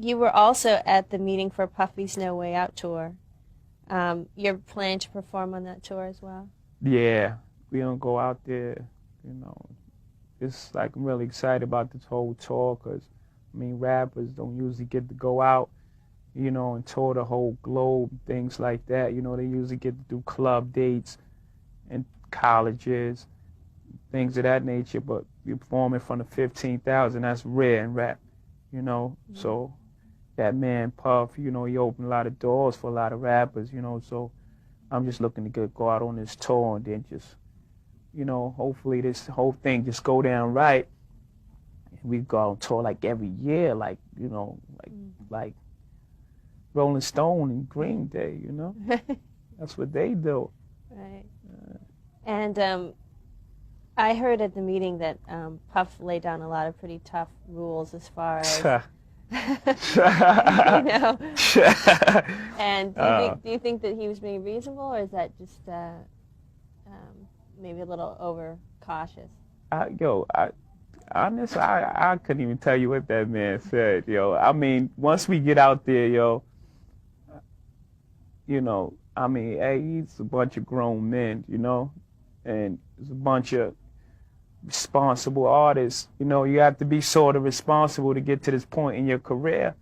You were also at the meeting for Puffy's No Way Out tour. You're planning to perform on that tour as well? Yeah, we don't go out there, you know. It's like I'm really excited about this whole tour because, I mean, rappers don't usually get to go out, and tour the whole globe, things like that. They usually get to do club dates and colleges, things of that nature, but we perform in front of 15,000, that's rare in rap, So that man Puff, he opened a lot of doors for a lot of rappers, so I'm just looking to go out on this tour and then just, hopefully this whole thing just go down right. And we go on tour like every year, like Rolling Stone and Green Day, That's what they do. Right. And I heard at the meeting that Puff laid down a lot of pretty tough rules as far as, And do you think that he was being reasonable, or is that just maybe a little overcautious? Honestly, I couldn't even tell you what that man said, I mean, once we get out there, I mean, hey, he's a bunch of grown men, and it's a bunch of responsible artists. You have to be sort of responsible to get to this point in your career,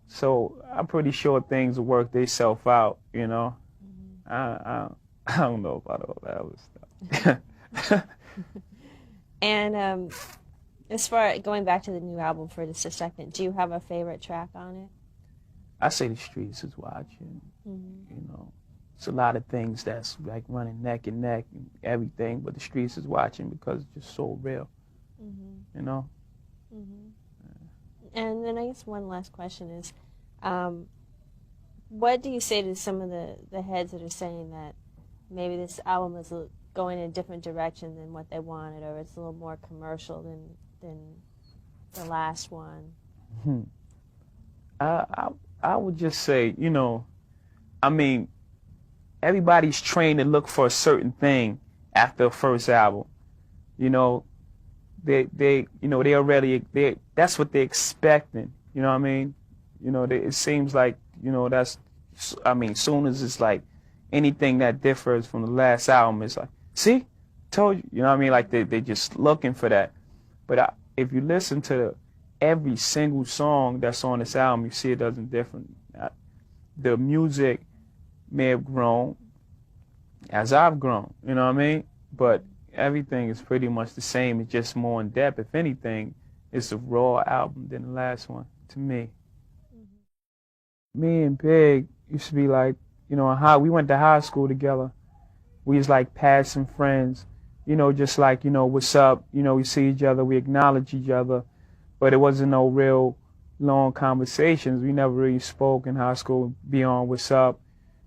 So I'm pretty sure things will work themselves out, Mm-hmm. I don't know about all that other stuff. And as far as going back to the new album for just a second, do you have a favorite track on it? I say The Streets Is Watching. Mm-hmm. It's a lot of things that's like running neck and neck and everything, but The Streets Is Watching because it's just so real, Mm-hmm. Mm-hmm. And then I guess one last question is, what do you say to some of the heads that are saying that maybe this album is going in a different direction than what they wanted, or it's a little more commercial than the last one? I would just say, I mean, everybody's trained to look for a certain thing after a first album. They already that's what they're expecting. You know what I mean? It seems like soon as it's like anything that differs from the last album, it's like, see, told you. You know what I mean? Like they just looking for that. But if you listen to every single song that's on this album, you see it doesn't different. The music may have grown as I've grown, you know what I mean? But everything is pretty much the same. It's just more in depth. If anything, it's a raw album than the last one to me. Mm-hmm. Me and Big used to be like, we went to high school together. We was like passing friends, just like, what's up? We see each other, we acknowledge each other, but it wasn't no real long conversations. We never really spoke in high school beyond what's up.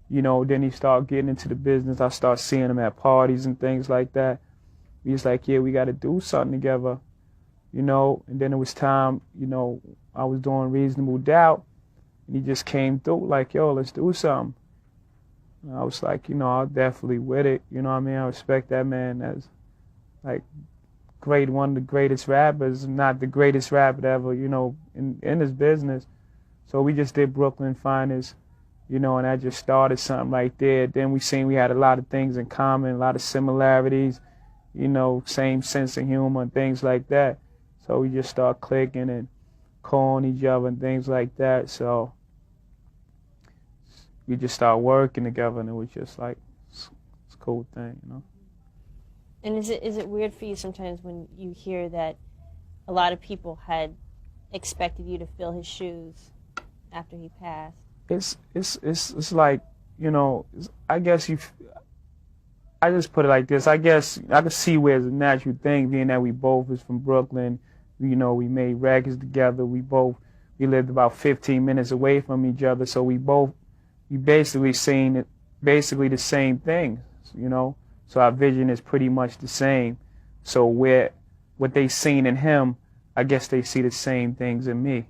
Then he started getting into the business. I started seeing him at parties and things like that. We was like, yeah, we got to do something together, and then it was time, I was doing Reasonable Doubt, and he just came through like, yo, let's do something. And I was like, I'm definitely with it. You know what I mean? I respect that man as, like, one of the greatest rappers, not the greatest rapper ever, in his business. So we just did Brooklyn Finest, and that just started something right there. Then we seen we had a lot of things in common, a lot of similarities, same sense of humor and things like that. So we just start clicking and calling each other and things like that. So we just started working together, and it was just like, it's a cool thing, And is it weird for you sometimes when you hear that a lot of people had expected you to fill his shoes after he passed? It's like, I guess I just put it like this. I guess I could see where it's a natural thing, being that we both is from Brooklyn. We made records together. We lived about 15 minutes away from each other, so we basically seen basically the same things, So our vision is pretty much the same. So what they seen in him, I guess they see the same things in me.